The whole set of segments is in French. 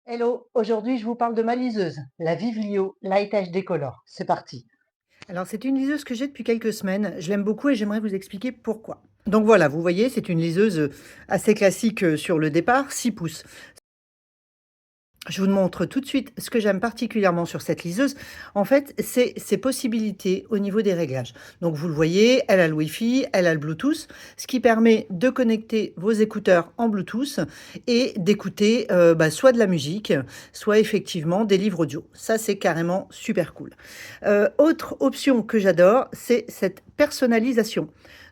Hello, aujourd'hui je vous parle de ma liseuse, la Vivlio Light HD Color. C'est parti. Alors c'est une liseuse que j'ai depuis quelques semaines, je l'aime beaucoup et j'aimerais vous expliquer pourquoi. Donc voilà, vous voyez, c'est une liseuse assez classique sur le départ, 6 pouces. Je vous montre tout de suite ce que j'aime particulièrement sur cette liseuse. En fait, c'est ses possibilités au niveau des réglages. Donc vous le voyez, elle a le Wi-Fi, elle a le Bluetooth, ce qui permet de connecter vos écouteurs en Bluetooth et d'écouter soit de la musique, soit effectivement des livres audio. Ça, c'est carrément super cool. Autre option que j'adore, c'est cette personnalisation.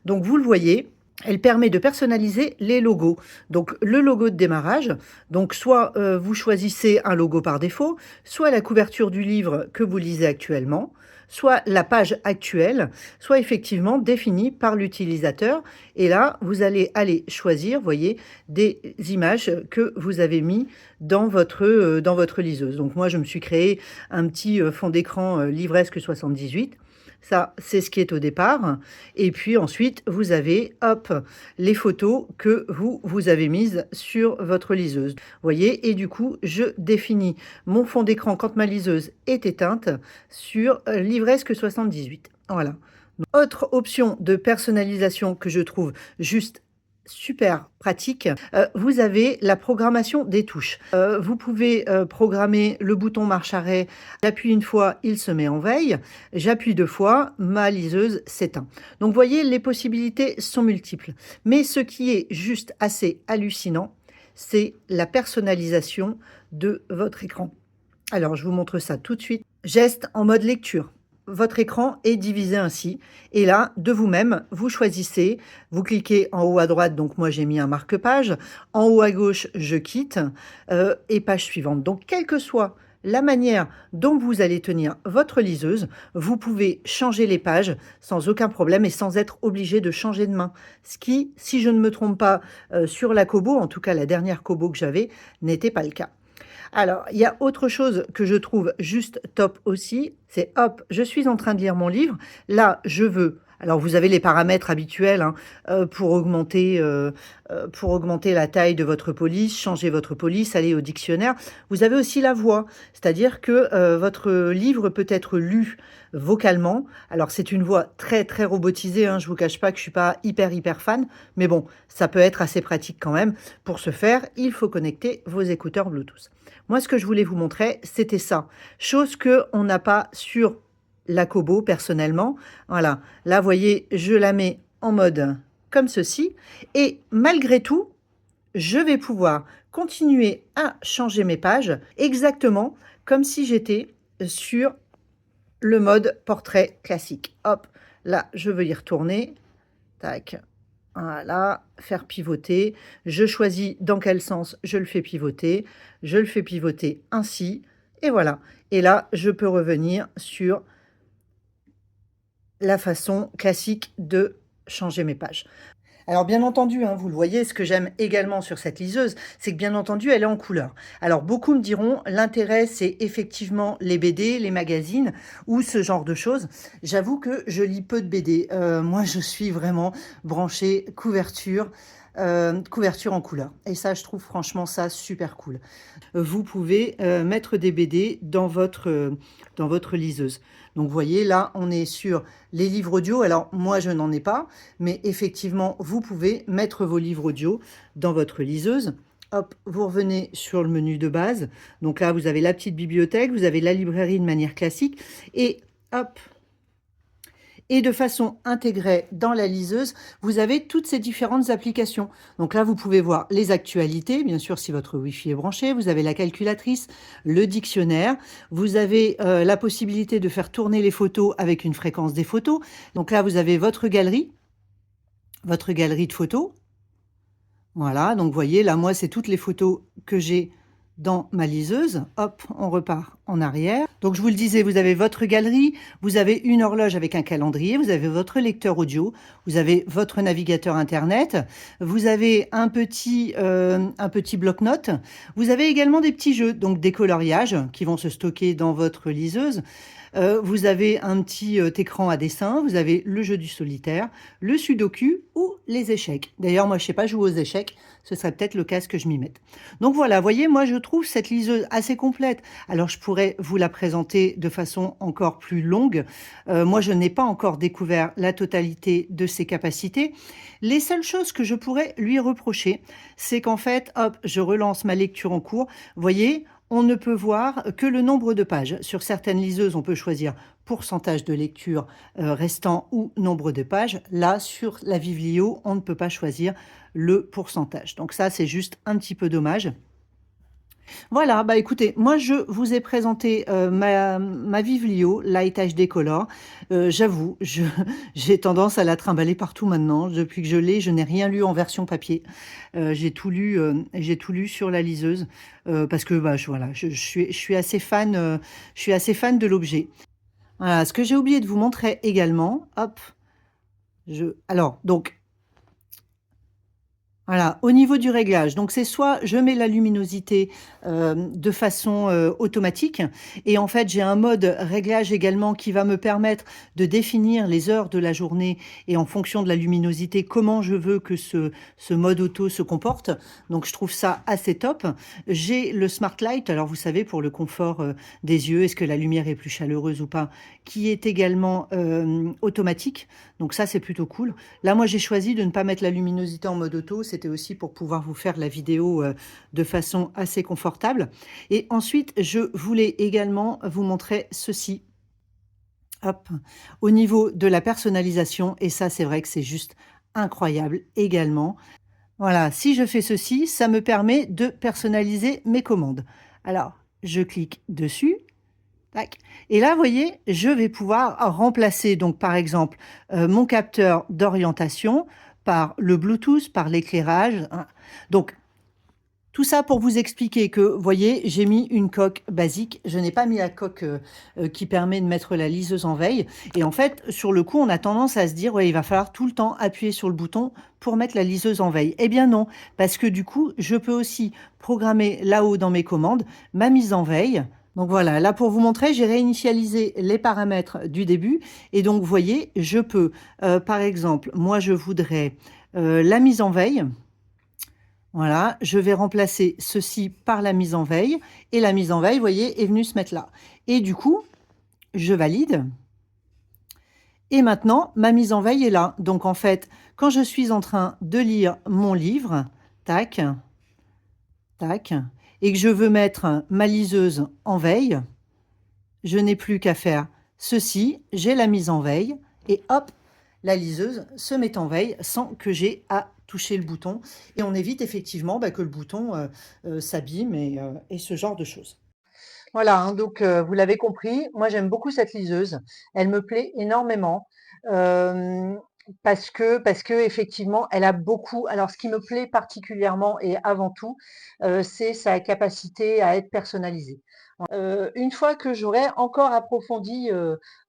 Donc vous le voyez, elle permet de personnaliser les logos. Donc le logo de démarrage, donc soit vous choisissez un logo par défaut, soit la couverture du livre que vous lisez actuellement, soit la page actuelle, soit effectivement définie par l'utilisateur. Et là, vous allez aller choisir, voyez, des images que vous avez mis dans votre liseuse. Donc moi, je me suis créé un petit fond d'écran livresque 78. Ça, c'est ce qui est au départ. Et puis ensuite, vous avez, hop, les photos que vous avez mises sur votre liseuse. Vous voyez, et du coup, je définis mon fond d'écran quand ma liseuse est éteinte sur Livresque 78. Voilà. Autre option de personnalisation que je trouve juste super pratique, vous avez la programmation des touches. Vous pouvez programmer le bouton marche arrêt. J'appuie une fois, il se met en veille. J'appuie deux fois, ma liseuse s'éteint. Donc vous voyez, les possibilités sont multiples. Mais ce qui est juste assez hallucinant, c'est la personnalisation de votre écran. Alors je vous montre ça tout de suite. Geste en mode lecture. Votre écran est divisé ainsi. Et là, de vous-même, vous choisissez, vous cliquez en haut à droite, donc moi j'ai mis un marque-page, en haut à gauche, je quitte, et page suivante. Donc, quelle que soit la manière dont vous allez tenir votre liseuse, vous pouvez changer les pages sans aucun problème et sans être obligé de changer de main. Ce qui, si je ne me trompe pas, sur la Kobo, en tout cas la dernière Kobo que j'avais, n'était pas le cas. Alors, il y a autre chose que je trouve juste top aussi, c'est hop, je suis en train de lire mon livre. Là, je veux. Alors, vous avez les paramètres habituels hein, pour augmenter la taille de votre police, changer votre police, aller au dictionnaire. Vous avez aussi la voix, c'est-à-dire que votre livre peut être lu vocalement. Alors, c'est une voix très, très robotisée. Hein, je vous cache pas que je suis pas hyper fan, mais bon, ça peut être assez pratique quand même. Pour ce faire, il faut connecter vos écouteurs Bluetooth. Moi, ce que je voulais vous montrer, c'était ça. Chose qu'on n'a pas sur la Kobo, personnellement. Voilà. Là, vous voyez, je la mets en mode comme ceci. Et malgré tout, je vais pouvoir continuer à changer mes pages exactement comme si j'étais sur le mode portrait classique. Hop, là, je veux y retourner. Tac. Voilà, faire pivoter. Je choisis dans quel sens je le fais pivoter. Je le fais pivoter ainsi. Et voilà. Et là, je peux revenir sur la façon classique de changer mes pages. Alors bien entendu, hein, vous le voyez, ce que j'aime également sur cette liseuse, c'est que bien entendu, elle est en couleur. Alors beaucoup me diront, l'intérêt, c'est effectivement les BD, les magazines ou ce genre de choses. J'avoue que je lis peu de BD. Moi, je suis vraiment branchée couverture en couleur. Et ça, je trouve franchement ça super cool. Vous pouvez mettre des BD dans votre liseuse. Donc, vous voyez, là, on est sur les livres audio. Alors, moi, je n'en ai pas, mais effectivement, vous pouvez mettre vos livres audio dans votre liseuse. Hop, vous revenez sur le menu de base. Donc là, vous avez la petite bibliothèque, vous avez la librairie de manière classique. Et hop, et de façon intégrée dans la liseuse, vous avez toutes ces différentes applications. Donc là, vous pouvez voir les actualités, bien sûr, si votre Wi-Fi est branché. Vous avez la calculatrice, le dictionnaire. Vous avez la possibilité de faire tourner les photos avec une fréquence des photos. Donc là, vous avez votre galerie de photos. Voilà, donc vous voyez, là, moi, c'est toutes les photos que j'ai dans ma liseuse. Hop, on repart en arrière. Donc, je vous le disais, vous avez votre galerie, vous avez une horloge avec un calendrier, vous avez votre lecteur audio, vous avez votre navigateur Internet, vous avez un petit bloc-notes. Vous avez également des petits jeux, donc des coloriages qui vont se stocker dans votre liseuse. Vous avez un petit écran à dessin, vous avez le jeu du solitaire, le sudoku ou les échecs. D'ailleurs, moi, je sais pas jouer aux échecs, ce serait peut-être l'occasion que je m'y mette. Donc voilà, vous voyez, moi je trouve cette liseuse assez complète. Alors je pourrais vous la présenter de façon encore plus longue. Moi je n'ai pas encore découvert la totalité de ses capacités. Les seules choses que je pourrais lui reprocher, c'est qu'en fait, hop, je relance ma lecture en cours. Vous voyez, on ne peut voir que le nombre de pages. Sur certaines liseuses, on peut choisir pourcentage de lecture restant ou nombre de pages. Là, sur la Vivlio, on ne peut pas choisir le pourcentage. Donc ça, c'est juste un petit peu dommage. Voilà, bah écoutez, moi je vous ai présenté ma Vivlio Light HD Color. J'avoue, j'ai tendance à la trimballer partout maintenant. Depuis que je l'ai, je n'ai rien lu en version papier. J'ai tout lu sur la liseuse parce que bah, voilà, je suis assez fan, je suis assez fan de l'objet. Voilà, ce que j'ai oublié de vous montrer également, hop, alors, donc, voilà, au niveau du réglage, donc c'est soit je mets la luminosité de façon automatique et en fait j'ai un mode réglage également qui va me permettre de définir les heures de la journée et en fonction de la luminosité comment je veux que ce mode auto se comporte. Donc je trouve ça assez top. J'ai le Smart Light, alors vous savez pour le confort des yeux, est-ce que la lumière est plus chaleureuse ou pas, qui est également automatique. Donc ça c'est plutôt cool. Là, moi, j'ai choisi de ne pas mettre la luminosité en mode auto. C'était aussi pour pouvoir vous faire la vidéo de façon assez confortable. Et ensuite, je voulais également vous montrer ceci. Hop, au niveau de la personnalisation. Et ça, c'est vrai que c'est juste incroyable également. Voilà, si je fais ceci, ça me permet de personnaliser mes commandes. Alors, je clique dessus. Tac. Et là, vous voyez, je vais pouvoir remplacer, donc, par exemple, mon capteur d'orientation par le Bluetooth, par l'éclairage, hein. Donc, tout ça pour vous expliquer que, vous voyez, j'ai mis une coque basique. Je n'ai pas mis la coque qui permet de mettre la liseuse en veille. Et en fait, sur le coup, on a tendance à se dire, ouais, il va falloir tout le temps appuyer sur le bouton pour mettre la liseuse en veille. Eh bien non, parce que du coup, je peux aussi programmer là-haut dans mes commandes ma mise en veille. Donc voilà, là pour vous montrer, j'ai réinitialisé les paramètres du début. Et donc, vous voyez, je peux, par exemple, moi, je voudrais la mise en veille. Voilà, je vais remplacer ceci par la mise en veille. Et la mise en veille, vous voyez, est venue se mettre là. Et du coup, je valide. Et maintenant, ma mise en veille est là. Donc en fait, quand je suis en train de lire mon livre, tac, tac, et que je veux mettre ma liseuse en veille, je n'ai plus qu'à faire ceci, j'ai la mise en veille, et hop, la liseuse se met en veille sans que j'ai à toucher le bouton. Et on évite effectivement que le bouton s'abîme et ce genre de choses. Voilà, hein, donc vous l'avez compris, moi j'aime beaucoup cette liseuse. Elle me plaît énormément. euh, parce que effectivement, elle a beaucoup. Alors, ce qui me plaît particulièrement et avant tout, c'est sa capacité à être personnalisée. Une fois que j'aurai encore approfondi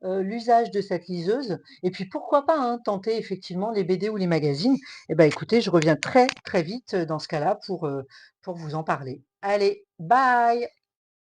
l'usage de cette liseuse, et puis pourquoi pas hein, tenter effectivement les BD ou les magazines, eh ben écoutez, je reviens très très vite dans ce cas-là pour vous en parler. Allez, bye!